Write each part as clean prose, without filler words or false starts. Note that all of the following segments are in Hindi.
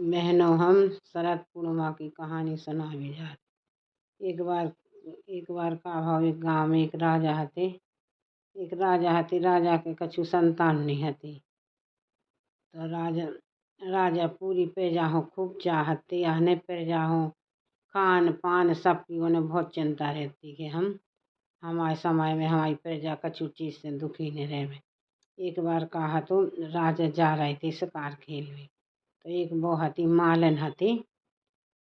बहनों, हम शरद पूर्णिमा की कहानी सुनावे जात। एक बार का भाव एक गांव में एक राजा हते। राजा के कछु संतान नहीं हती। तो राजा पूरी प्रजा हो खूब चाहते, आहने प्रजा हो खान पान सबकी उन्हें बहुत चिंता रहती कि हम हमारे समय में हमारी प्रजा कछु चीज से दुखी नहीं रहे। एक बार कहा तो राजा जा रहे थे शिकार खेलने। तो एक वो हती मालन हती।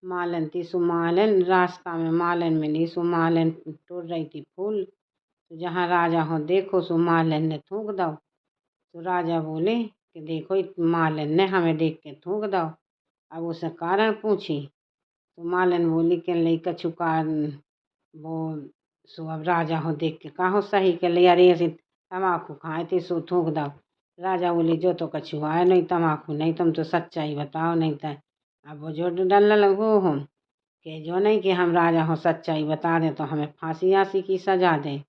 मालन थी सु मालन रास्ता में मालन मिली। सु मालन तोड़ रही थी फूल। तो जहाँ राजा हो देखो सु मालन ने थूक दो। तो राजा बोले कि देखो मालन ने हमें देख के थूक दो। अब उसे कारण पूछी तो मालन बोली कि लई कछु कारण वो सो अब राजा हो देख के कहो सही के ले अरे ऐसे तम्बाकू खाए थे सो थूक दो। राजा बोले जो तो कछु आए नहीं तम्बाकू नहीं, तुम तो सच्चाई बताओ नहीं था। अब वो जो डल लगो हम कि जो नहीं कि हम राजा हो सच्चाई बता दें तो हमें फांसी आसी की सजा दें।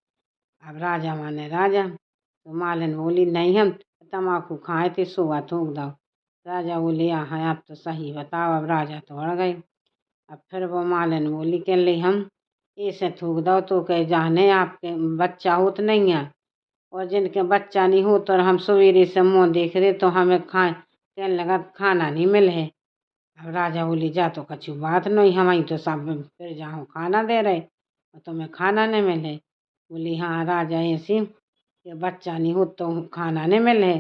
अब राजा माने राजा। तो मालन बोली नहीं हम तम्बाकू खाए थे सुबह थूक दो। राजा बोले हाँ अब तो सही बताओ। अब राजा तो अड़ गए। अब फिर वो मालन बोली कि ले हम ऐसे थूक दो तो कह जाने आपके बच्चा हो तो नहीं है, और जिनके बच्चा नहीं हो तो हम सवेरे से मुँह देख रहे तो हमें कहने लगा खाना नहीं मिले। अब राजा बोली जा तो कछु बात नहीं, हमारी तो सब फिर जाओ खाना दे रहे और तुम्हें खाना नहीं मिले। बोली हाँ राजा ऐसी कि बच्चा नहीं हो तो खाना नहीं मिले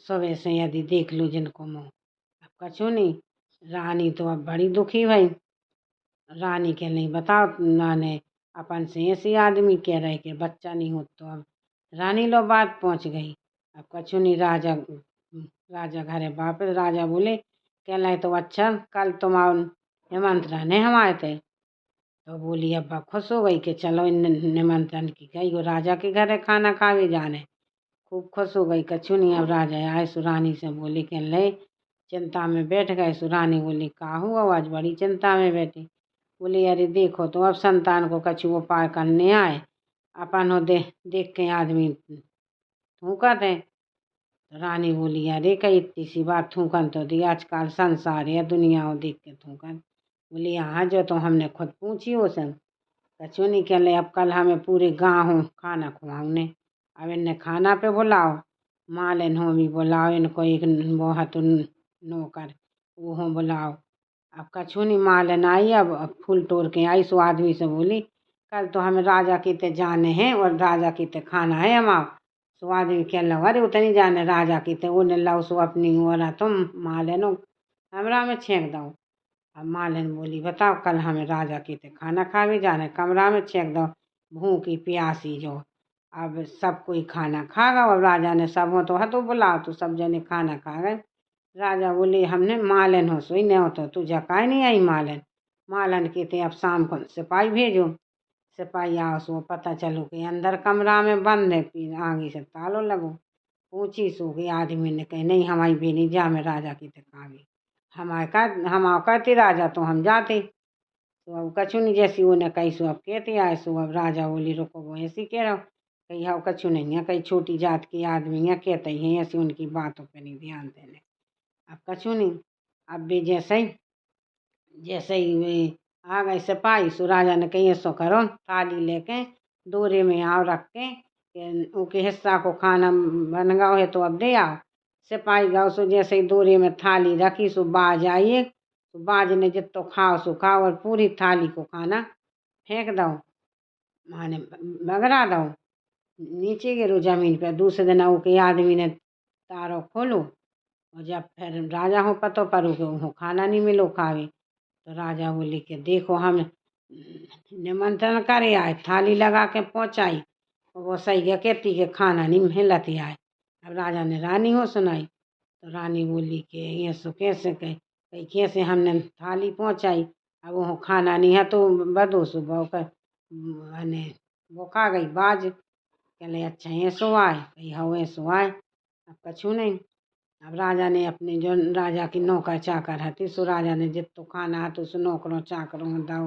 सुबह से यदि देख लो जिनको मुँह। अब कछु नहीं। रानी तो अब बड़ी दुखी भई। रानी के नहीं बताओ माने अपन से ऐसी आदमी कह रहे कि बच्चा नहीं हो। तो अब रानी लो बात पहुंच गई। अब कछु नहीं। राजा घरे वापस। राजा बोले कहलाए तो अच्छा कल तुम आओ निमंत्रण है हमारे थे। तो बोली अब्बा खुश हो गई कि चलो इन निमंत्रण की गई हो राजा के घरे खाना खावे जाने। खूब खुश हो गई। कछु नहीं। अब राजा आए सुरानी से बोली कि ले चिंता में बैठ गए। सुरानी बोली का हुआ आज बड़ी चिंता में बैठी। बोली अरे देखो तो अब संतान को कछु उपाय करने आए अपन हो देख के आदमी थूकत है। तो रानी बोली अरे कई इतनी सी बात थूकन तो दी आजकल संसार है दुनिया हो देख के थूकन। बोली हाँ जो तो हमने खुद पूछी हो सब कछु नहीं कहले। अब कल हमें पूरे गाँव हो खाना खुआने। अब इन्हें खाना पे बुलाओ। मालिन हो भी बुलाओ इनको एक वो हतो नौकर वो हो बुलाओ। अब कछु नहीं। मालिन आई अब फूल तोड़ के आई। सो आदमी से बोली कल तो हमें राजा की ते जाने हैं और राजा की ते खाना है हम। सो आदमी कह लो अरे उतनी जाने राजा की ते उन्हें लो सो अपनी हो तुम मालिन हो हमरा में छेक दो। अब मालिन बोली बताओ कल हमें राजा की ते खाना खावे जाने कमरा में छेक दो भूखी प्यासी जो। अब सब कोई खाना खागा और राजा ने सब हो तो हतो बुलाओ तो सब जने खाना खा गए। राजा बोले हमने मालन हो सोई नहीं हो तो तुझा काहे नहीं आई मालन। मालन के थे अब शाम को सिपाही भेजो। सिपाही आओ सो पता चलो कि अंदर कमरा में बंद है फिर आगे से तालो लगो। पूछी सो कि आदमी ने कहे नहीं हमारी बेनी जा में राजा की तकावी हम कहते राजा तो हम जाते। तो अब कछु नहीं जैसी उन्हें कही सो अब कहते आए। सो अब राजा बोली रुको वो ऐसी कह रहा कही हाँ कछु नहीं है कई छोटी जात के आदमी है कहते हैं ऐसी उनकी बातों पर नहीं ध्यान देने। अब कछु नहीं। अब भी जैसे ही वे आ गए सिपाही सो राजा ने कही ऐसो करो थाली लेके दोरे में आओ रख के उनके हिस्सा को खाना बन गया है तो अब दे आओ। सिपाही गौ सो जैसे ही दोरे में थाली रखी सो बाज आइए। तो बाज ने जितो खाओ सो खाओ और पूरी थाली को खाना फेंक दो माने बगरा दो नीचे गिरो जमीन पे। दूसरे दिन के आदमी ने तारो खोलो और जब फिर राजा हो पतो परो के वो खाना नहीं मिलो खावे। तो राजा बोले कि देखो हम निमंत्रण करे आए थाली लगा के पहुंचाई वो सही है कहती कि खाना नहीं मिलती आए। अब राजा ने रानी हो सुनाई। तो रानी बोली कि ये सो कैसे कही कैसे हमने थाली पहुंचाई अब वो खाना नहीं है तो बदो सुबह कर वो खा गई बाज। कहले अच्छा ये सो आए कही हाँ ऐसो आए। अब कछु नहीं। अब राजा ने अपने जो राजा की नौकर चाकर हती सो राजा ने जितो खाना हतो सो नौकरों चाकरों दो।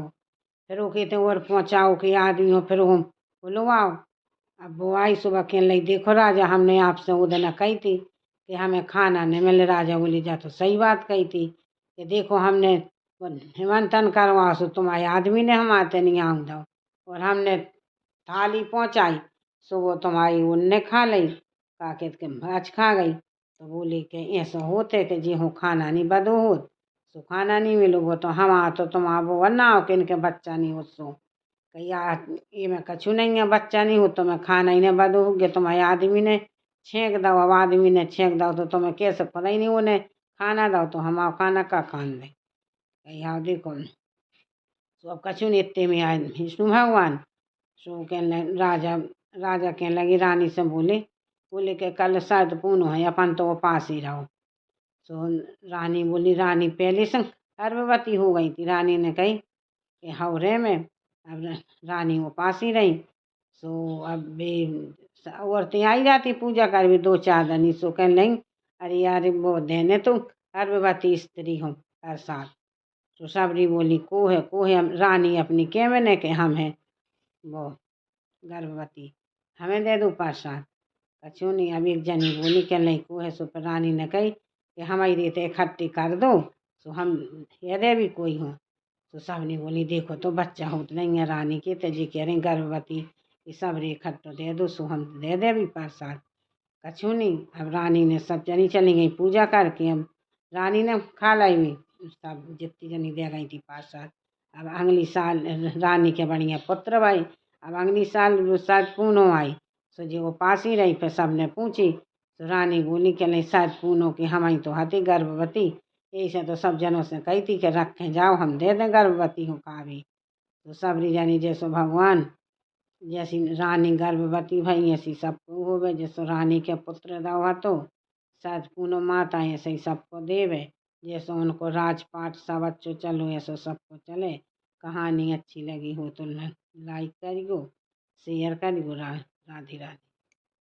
फिर वो कहते और पहुँचाओ के आदमी हो फिर वो बुलवाओ। अब वो आई सुबह कहने लगी देखो राजा हमने आपसे वो दिन कही थी कि हमें खाना नहीं मिले। राजा बोली जा तो सही बात कही थी कि देखो हमने निमंत्रण करवा सो तुम्हारे आदमी ने हम आते नहीं आऊँ दो, और हमने थाली पहुँचाई सो वो तुम्हारी उनने खा ली, का के आज खा गई। तो बोली कि ऐसा होते कि जी हो खाना नहीं बदो हो, सो खाना नहीं मिलो। वो तो हम आ तो तुम वो वरना हो कि इनके बच्चा नहीं हो सो यार ये मैं कछु नहीं है, बच्चा नहीं हो तो मैं खाना ही नहीं बदो हो गया, तुम्हारे आदमी ने छेंक दो। अब आदमी ने छेंक दो तो तुम्हें कैसे खुदा ही नहीं उन्हें खाना दो, तो हम आओ खाना का खान दें। यहाँ देखो तो अब कछु नहीं, इतने में आए विष्णु भगवान। सो कहने राजा राजा कहने लगी रानी से बोले बोले कि कल शायद पूनो है, अपन तो वो पास ही रहो। सो रानी बोली, रानी पहले से गर्भवती हो गई थी। रानी ने कही कि हवरे में अब रानी वो पास ही रही। सो अब भी औरतें आई जाती पूजा कर भी 2-4 दिन। सो कहने लगी अरे यार वो देने तुम गर्भवती स्त्री हो हर साल। तो सबरी बोली को है रानी अपनी के मैंने के हम हैं वो गर्भवती, हमें दे दो प्रसाद। कछु नहीं। अब एक जनी बोली के नहीं को है। सो पर रानी ने कही कि हमारी रीत इकट्ठी कर दो, सो हम यदि भी कोई हो। तो सबने बोली देखो तो बच्चा हो तो नहीं है रानी के, तो जी कह रही गर्भवती ये सब रे इकट्ठो दे दो, सो हम दे दे भी प्रसाद। कछु नहीं। अब रानी ने सब जनी चली गई पूजा करके। अब रानी ने खा लाई भी सब जितनी जनी दे गई थी प्रसाद। अब अगली साल रानी के बढ़िया पुत्र भाई। अब अगली साल शायद पूनो आई, सो जी वो पास ही रही। फिर सबने पूछी तो रानी बोली कि नहीं शायद पूनो की हमारी तो हती गर्भवती, यही से तो सब जनों से कही थी कि रखें जाओ हम दे दें गर्भवती हो का भी। तो सबरी जानी जैसो भगवान जैसी रानी गर्भवती भई ऐसी सबको होवे, जैसो रानी के पुत्र दवा तो शायद पूनो माता ऐसे ही सबको देवे। जैसो उनको राजपाट सब अच्छो चलो ऐसो सबको चले। कहानी अच्छी लगी हो तो लाइक करियो, शेयर करियो। राधे राधे।